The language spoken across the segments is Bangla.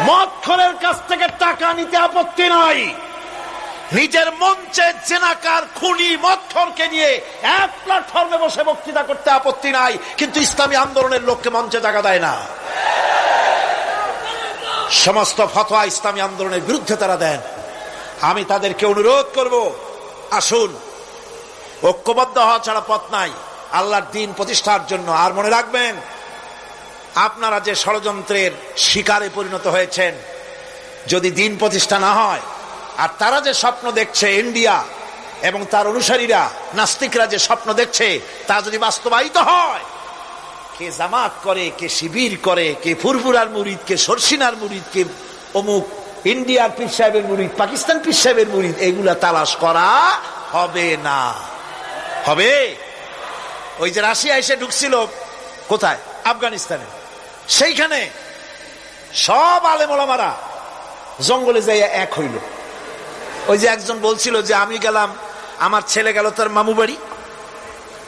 মদখোরের কাছ থেকে টাকা নিতে আপত্তি নাই, নিজের মঞ্চে জেনাকার খুনি মদখোরকে নিয়ে এক প্ল্যাটফর্মে বসে বক্তৃতা করতে আপত্তি নাই, কিন্তু ইসলামী আন্দোলনের লোককে মঞ্চে জায়গা দেয় না। সমস্ত ফতোয়া ইসলামী আন্দোলনের বিরুদ্ধে তারা দেন। আমি তাদেরকে অনুরোধ করব, আসুন, ঐক্যবদ্ধ হওয়া ছাড়া পথ নাই আল্লাহর দ্বীন প্রতিষ্ঠার জন্য। আর মনে রাখবেন, আপনারা যে ষড়যন্ত্রের শিকারে পরিণত হয়েছেন, যদি দ্বীন প্রতিষ্ঠা না হয়, আর তারা যে স্বপ্ন দেখছে, ইন্ডিয়া এবং তার অনুসারীরা নাস্তিকরা যে স্বপ্ন দেখছে, তা যদি বাস্তবায়িত হয়, কে জামাত করে, কে শিবির করে, কে ফুরফুরার মুরিদ, কে সরসিনার মুরিদ, কে অমুক ইন্ডিয়ার পীর সাহেবের মুরিদ, পাকিস্তান পীর সাহেবের মুরিদ, এগুলা তালাশ করা হবে না। হবে? ওই যে রাশিয়া এসে ঢুকছিল কোথায়? আফগানিস্তানে। সেইখানে সব আলেম ওলামারা জঙ্গলে যাইয়া এক হইল। ওই যে একজন বলছিল যে আমি গেলাম, আমার ছেলে গেল তার মামু বাড়ি,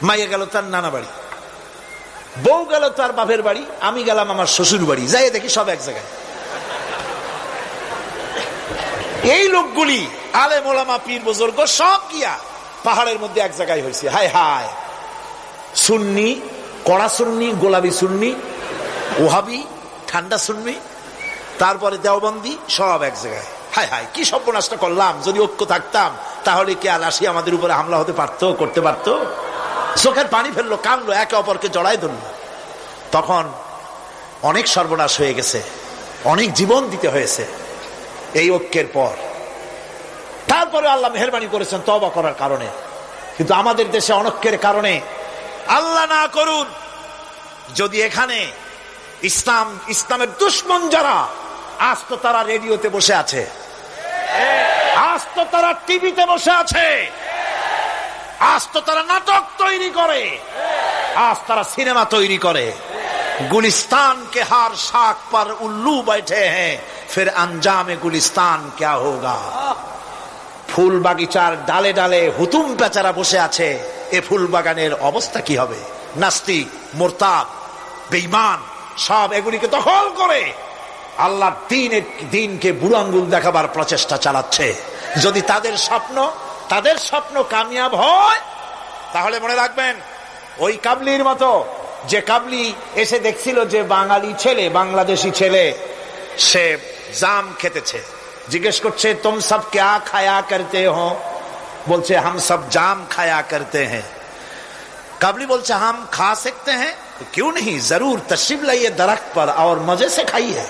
মাইয়া গেল তার নানা বাড়ি, বউ গেল তার বাপের বাড়ি, আমি গেলাম আমার শ্বশুর বাড়ি, যাই দেখি সব এক জায়গায়। এই লোকগুলি আলেম ওলামা পীর বুজুর্গ সব গিয়া পাহাড়ের মধ্যে এক জায়গায় হয়েছে। হায় হায়, সুন্নি, কড়া সুন্নি, গোলাপি সুন্নি, ওহাবি, ঠান্ডা সুন্নি, তারপরে দেওবন্দি, সব এক জায়গায়। হায় হায়, কি সর্বনাশটা করলাম! যদি ঐক্য থাকতাম তাহলে কি আলাসি আমাদের উপরে হামলা হতে পারতো, করতে পারতো? চোখের পানি ফেললো, কানলো, একে অপরকে জড়াই ধরলো। তখন অনেক সর্বনাশ হয়ে গেছে, অনেক জীবন দিতে হয়েছে এই ঐক্যের পর। তারপরে আল্লাহ মেহেরবানি করেছেন তওবা করার কারণে। কিন্তু আমাদের দেশে অনৈক্যের কারণে, আল্লাহ না করুন, যদি এখানে ইসলামের দুশ্মন যারা, আজ তো তারা রেডিওতে বসে আছে, আজ তো তারা টিভিতে বসে আছে, আজ তো তারা নাটক তৈরি করে, আজ তারা সিনেমা তৈরি করে। गुलिस्तान के हार शाख पर उल्लू बैठे हैं, फिर अंजाम गुलिस्तान क्या होगा। ফুল বাগিচার ডালে ডালে হুতুম পেচারা বসে আছে, এ ফুল বাগানের অবস্থা কি হবে? নাস্তিক, মুরতাদ, বেঈমান সব এগুলিকে দখল করে আল্লাহর দ্বীনকে বুড়ো আঙ্গুল দেখাবার প্রচেষ্টা চালাচ্ছে। যদি তাদের স্বপ্ন কামিয়াব হয়, তাহলে মনে রাখবেন, ওই কাবলির মতো, যে কাবলি এসে দেখছিল যে বাঙালি ছেলে, বাংলাদেশি ছেলে, সে জাম খেতেছে, জিজ্ঞেস করছে তুম সব ক্যা খায়া করতে হো? বলছে হাম সব জাম খায়া করতে হ্যাঁ। কাবলি বলছে হাম খা সকতে হ্যাঁ, क्यों नहीं, जरूर तशरीफ लाइए दरख्त पर और मजे से खाइए।